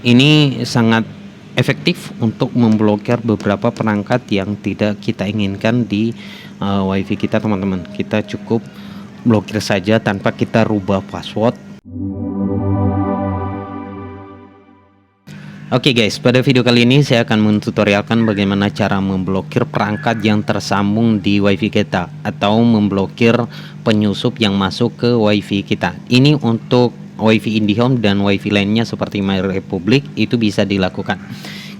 Ini sangat efektif untuk memblokir beberapa perangkat yang tidak kita inginkan di WiFi kita, teman-teman. Kita cukup blokir saja tanpa kita rubah password. Oke guys, pada video kali ini saya akan mentutorialkan bagaimana cara memblokir perangkat yang tersambung di WiFi kita atau memblokir penyusup yang masuk ke WiFi kita. Ini untuk WiFi IndiHome dan WiFi lainnya seperti MyRepublic itu bisa dilakukan.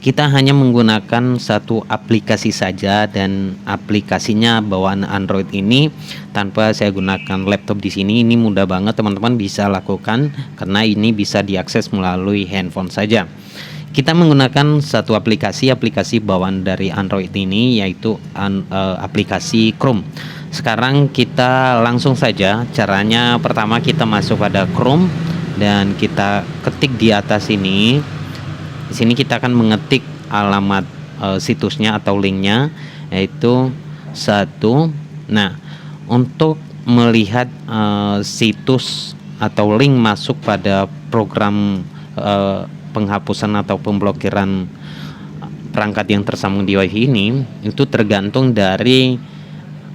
Kita hanya menggunakan satu aplikasi saja dan aplikasinya bawaan Android ini tanpa saya gunakan laptop di sini. Ini mudah banget teman-teman bisa lakukan karena ini bisa diakses melalui handphone saja. Kita menggunakan satu aplikasi bawaan dari Android ini yaitu aplikasi Chrome. Sekarang kita langsung saja. Caranya pertama kita masuk pada Chrome dan kita ketik di atas ini. Di sini kita akan mengetik alamat situsnya atau linknya yaitu satu. Nah, untuk melihat situs atau link masuk pada program penghapusan atau pemblokiran perangkat yang tersambung di WiFi ini itu tergantung dari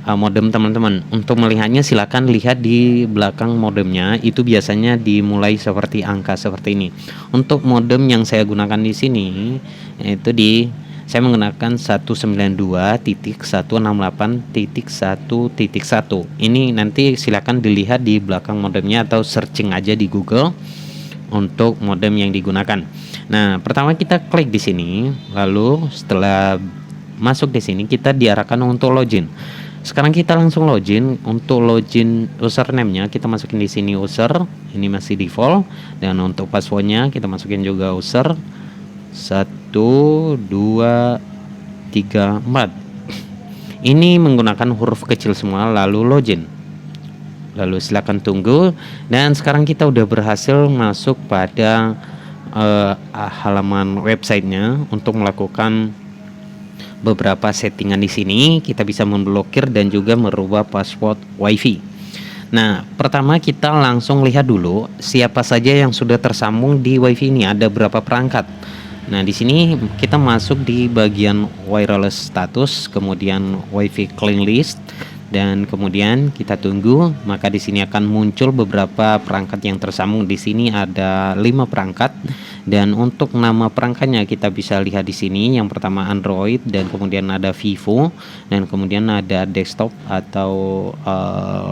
modem teman-teman. Untuk melihatnya silakan lihat di belakang modemnya, itu biasanya dimulai seperti angka seperti ini. Untuk modem yang saya gunakan di sini itu saya menggunakan 192.168.1.1. Ini nanti silakan dilihat di belakang modemnya atau searching aja di Google untuk modem yang digunakan. Nah, pertama kita klik di sini, lalu setelah masuk di sini kita diarahkan untuk login. Sekarang kita langsung login. Untuk login username-nya kita masukin di sini user, ini masih default, dan untuk passwordnya kita masukin juga user 1 2 3 4. Ini menggunakan huruf kecil semua, lalu login. Lalu silakan tunggu, dan sekarang kita udah berhasil masuk pada halaman websitenya. Untuk melakukan beberapa settingan di sini kita bisa memblokir dan juga merubah password WiFi. Nah, pertama kita langsung lihat dulu siapa saja yang sudah tersambung di WiFi ini, ada berapa perangkat. Nah, di sini kita masuk di bagian wireless status, kemudian WiFi clean list, dan kemudian kita tunggu, maka di sini akan muncul beberapa perangkat yang tersambung. Di sini ada 5 perangkat, dan untuk nama perangkatnya kita bisa lihat di sini. Yang pertama Android, dan kemudian ada Vivo, dan kemudian ada desktop atau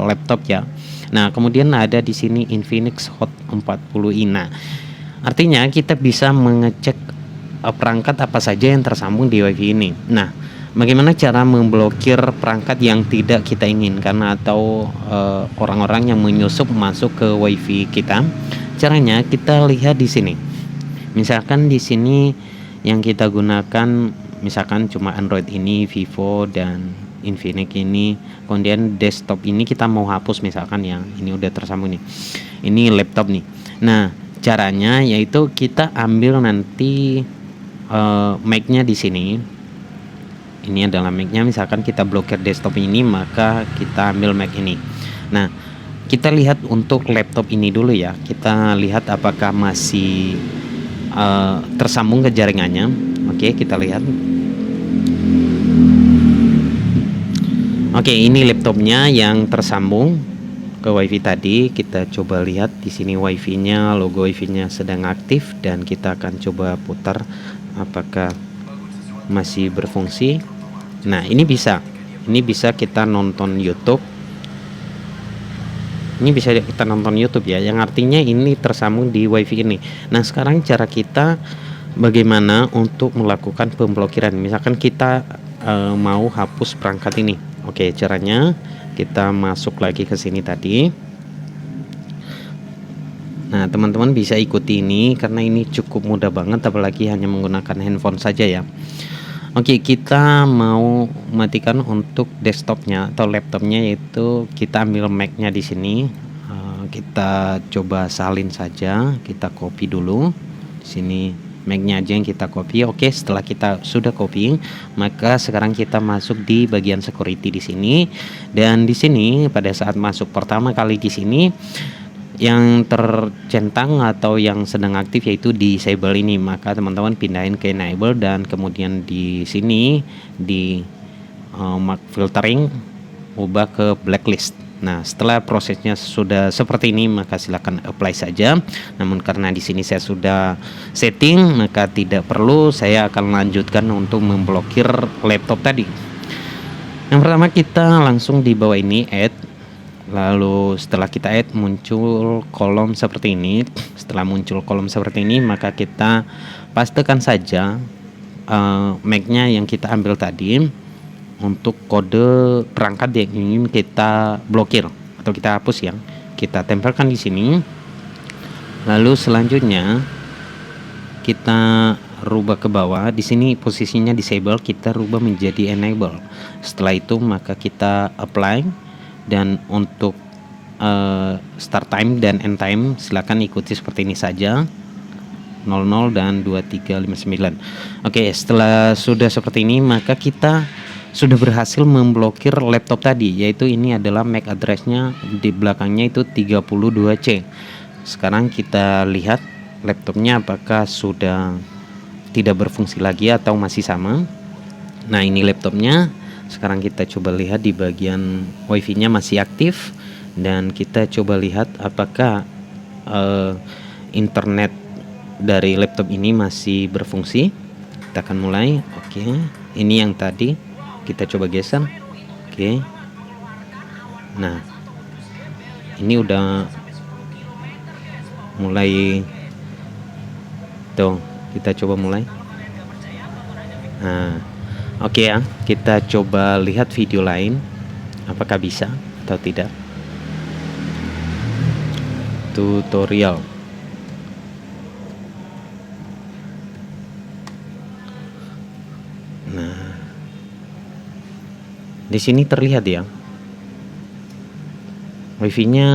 laptop ya. Nah, kemudian ada di sini Infinix Hot 40i. Nah, artinya kita bisa mengecek perangkat apa saja yang tersambung di WiFi ini. Nah, bagaimana cara memblokir perangkat yang tidak kita inginkan atau orang-orang yang menyusup masuk ke WiFi kita? Caranya kita lihat di sini. Misalkan di sini yang kita gunakan misalkan cuma Android ini, Vivo dan Infinix ini. Kemudian desktop ini kita mau hapus misalkan ya. Ini udah tersambung nih. Ini laptop nih. Nah, caranya yaitu kita ambil nanti mic-nya di sini. Ini adalah mic-nya, misalkan kita blokir desktop ini, maka kita ambil mic ini. Nah, kita lihat untuk laptop ini dulu ya. Kita lihat apakah masih tersambung ke jaringannya. Oke, kita lihat. Oke, ini laptopnya yang tersambung ke WiFi tadi. Kita coba lihat di sini WiFi-nya, logo WiFi-nya sedang aktif, dan kita akan coba putar apakah masih berfungsi. Nah, ini bisa kita nonton YouTube. Ini bisa kita nonton YouTube ya, yang artinya ini tersambung di WiFi ini. Nah, sekarang cara kita bagaimana untuk melakukan pemblokiran. Misalkan kita mau hapus perangkat ini. Oke, caranya kita masuk lagi ke sini tadi. Nah, teman-teman bisa ikuti ini karena ini cukup mudah banget, apalagi hanya menggunakan handphone saja ya. Oke, kita mau matikan untuk desktopnya atau laptopnya, yaitu kita ambil Mac-nya di sini. Kita coba salin saja, kita copy dulu. Di sini Mac-nya aja yang kita copy. Oke, setelah kita sudah copy, maka sekarang kita masuk di bagian security di sini. Dan di sini pada saat masuk pertama kali di sini, yang tercentang atau yang sedang aktif yaitu disable ini, maka teman-teman pindahin ke enable dan kemudian di sini di mark filtering ubah ke blacklist. Nah, setelah prosesnya sudah seperti ini, maka silakan apply saja. Namun karena di sini saya sudah setting, maka tidak perlu, saya akan lanjutkan untuk memblokir laptop tadi. Yang pertama kita langsung di bawah ini add. Lalu setelah kita add muncul kolom seperti ini. Setelah muncul kolom seperti ini, maka kita pastekan saja MAC-nya yang kita ambil tadi untuk kode perangkat yang ingin kita blokir atau kita hapus, yang kita tempelkan di sini. Lalu selanjutnya kita rubah ke bawah. Di sini posisinya disable, kita rubah menjadi enable. Setelah itu maka kita apply, dan untuk start time dan end time silakan ikuti seperti ini saja, 00 dan 2359. Oke, setelah sudah seperti ini maka kita sudah berhasil memblokir laptop tadi, yaitu ini adalah MAC address-nya, di belakangnya itu 32C. Sekarang kita lihat laptopnya apakah sudah tidak berfungsi lagi atau masih sama. Nah, ini laptopnya. Sekarang kita coba lihat di bagian wifi-nya masih aktif, dan kita coba lihat apakah internet dari laptop ini masih berfungsi. Kita akan mulai. Oke, ini yang tadi kita coba geser. Oke. Nah, ini udah mulai tuh, kita coba mulai. Nah, oke ya, kita coba lihat video lain apakah bisa atau tidak. Tutorial. Nah, di sini terlihat ya, wifi-nya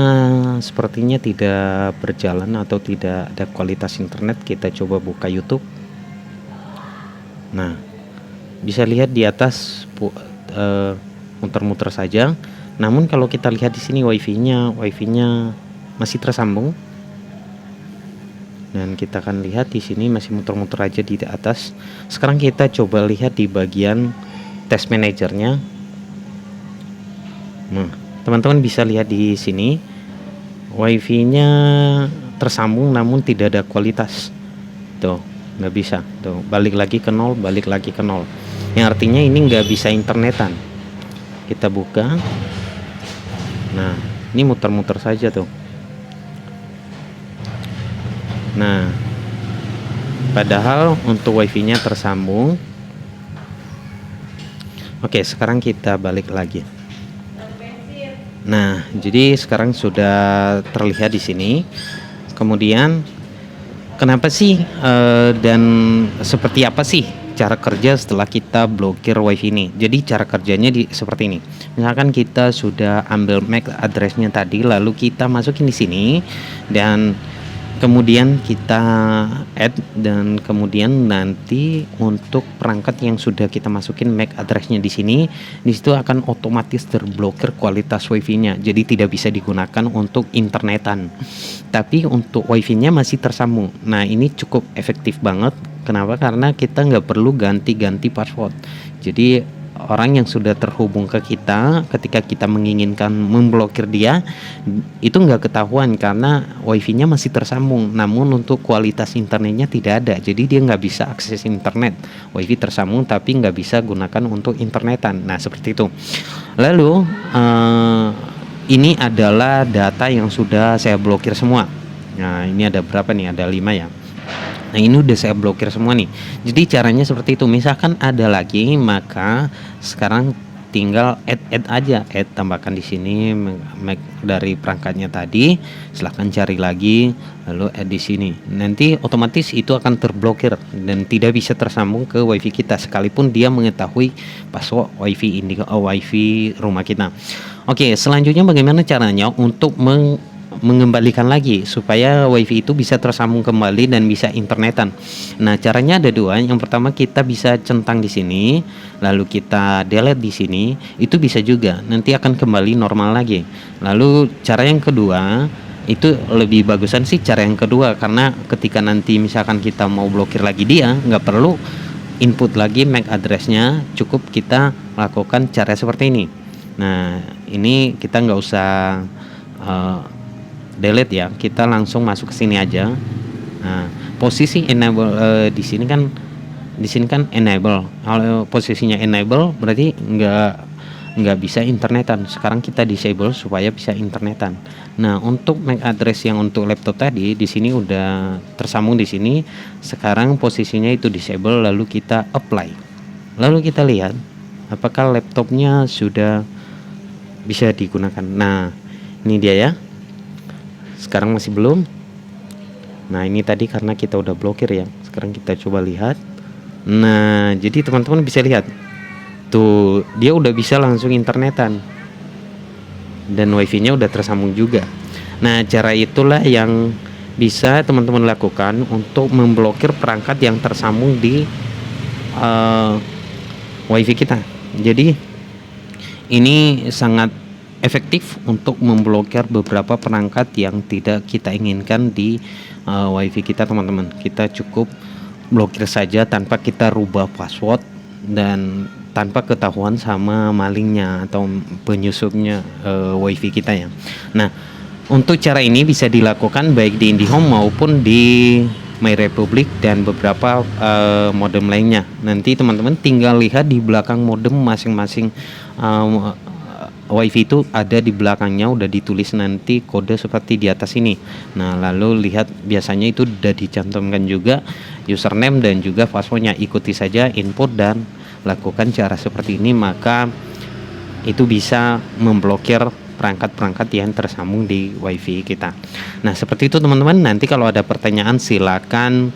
sepertinya tidak berjalan atau tidak ada kualitas internet. Kita coba buka YouTube. Nah, bisa lihat di atas muter-muter saja. Namun kalau kita lihat di sini wifi-nya masih tersambung. Dan kita akan lihat di sini masih muter-muter aja di atas. Sekarang kita coba lihat di bagian test manajernya. Nah, teman-teman bisa lihat di sini wifi-nya tersambung namun tidak ada kualitas. Tuh, nggak bisa. Tuh, balik lagi ke nol, balik lagi ke nol. Yang artinya ini nggak bisa internetan. Kita buka. Nah, ini muter-muter saja tuh. Nah, padahal untuk wifi-nya tersambung. Oke, sekarang kita balik lagi. Nah, jadi sekarang sudah terlihat di sini. Kemudian kenapa sih dan seperti apa sih cara kerja setelah kita blokir wifi ini? Jadi cara kerjanya seperti ini. Misalkan kita sudah ambil MAC address-nya tadi, lalu kita masukin di sini, dan kemudian kita add, dan kemudian nanti untuk perangkat yang sudah kita masukin MAC address-nya di sini, di situ akan otomatis terblokir kualitas wifi-nya. Jadi tidak bisa digunakan untuk internetan. Tapi untuk wifi-nya masih tersambung. Nah, ini cukup efektif banget. Kenapa? Karena kita nggak perlu ganti-ganti password. Jadi orang yang sudah terhubung ke kita, ketika kita menginginkan memblokir dia, itu nggak ketahuan karena wifi-nya masih tersambung. Namun untuk kualitas internetnya tidak ada, jadi dia nggak bisa akses internet. Wifi tersambung tapi nggak bisa gunakan untuk internetan. Nah, seperti itu. Lalu ini adalah data yang sudah saya blokir semua. Nah, ini ada berapa nih? Ada 5 ya. Nah, ini udah saya blokir semua nih. Jadi caranya seperti itu. Misalkan ada lagi, maka sekarang tinggal add aja, tambahkan di sini MAC dari perangkatnya tadi. Silahkan cari lagi, lalu add di sini. Nanti otomatis itu akan terblokir dan tidak bisa tersambung ke wifi kita, sekalipun dia mengetahui password wifi rumah kita. Oke, selanjutnya bagaimana caranya untuk mengembalikan lagi supaya wifi itu bisa tersambung kembali dan bisa internetan. Nah, caranya ada 2. Yang pertama, kita bisa centang di sini, lalu kita delete di sini. Itu bisa juga, nanti akan kembali normal lagi. Lalu cara yang kedua, itu lebih bagusan sih cara yang kedua, karena ketika nanti misalkan kita mau blokir lagi dia, nggak perlu input lagi MAC address-nya, cukup kita lakukan cara seperti ini. Nah, ini kita nggak usah delete ya, kita langsung masuk ke sini aja. Nah, posisi enable di sini kan enable. Kalau posisinya enable berarti nggak bisa internetan. Sekarang kita disable supaya bisa internetan. Nah, untuk MAC address yang untuk laptop tadi di sini udah tersambung di sini. Sekarang posisinya itu disable, lalu kita apply. Lalu kita lihat apakah laptopnya sudah bisa digunakan. Nah, ini dia ya. Sekarang masih belum. Nah, ini tadi karena kita udah blokir ya. Sekarang kita coba lihat. Nah, jadi teman-teman bisa lihat tuh, dia udah bisa langsung internetan dan wifi-nya udah tersambung juga. Nah, cara itulah yang bisa teman-teman lakukan untuk memblokir perangkat yang tersambung di wifi kita. Jadi ini sangat efektif untuk memblokir beberapa perangkat yang tidak kita inginkan di wifi kita, teman-teman. Kita cukup blokir saja tanpa kita rubah password dan tanpa ketahuan sama malingnya atau penyusupnya wifi kita ya. Nah, untuk cara ini bisa dilakukan baik di IndiHome maupun di MyRepublic dan beberapa modem lainnya. Nanti teman-teman tinggal lihat di belakang modem masing-masing wifi itu ada di belakangnya udah ditulis nanti kode seperti di atas ini. Nah, lalu lihat biasanya itu udah dicantumkan juga username dan juga passwordnya. Ikuti saja input dan lakukan cara seperti ini, maka itu bisa memblokir perangkat-perangkat yang tersambung di wifi kita. Nah, seperti itu teman-teman. Nanti kalau ada pertanyaan silakan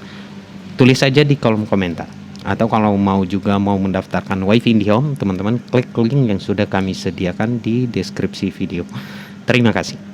tulis saja di kolom komentar. Atau kalau mau mendaftarkan wifi IndiHome, teman-teman klik link yang sudah kami sediakan di deskripsi video. Terima kasih.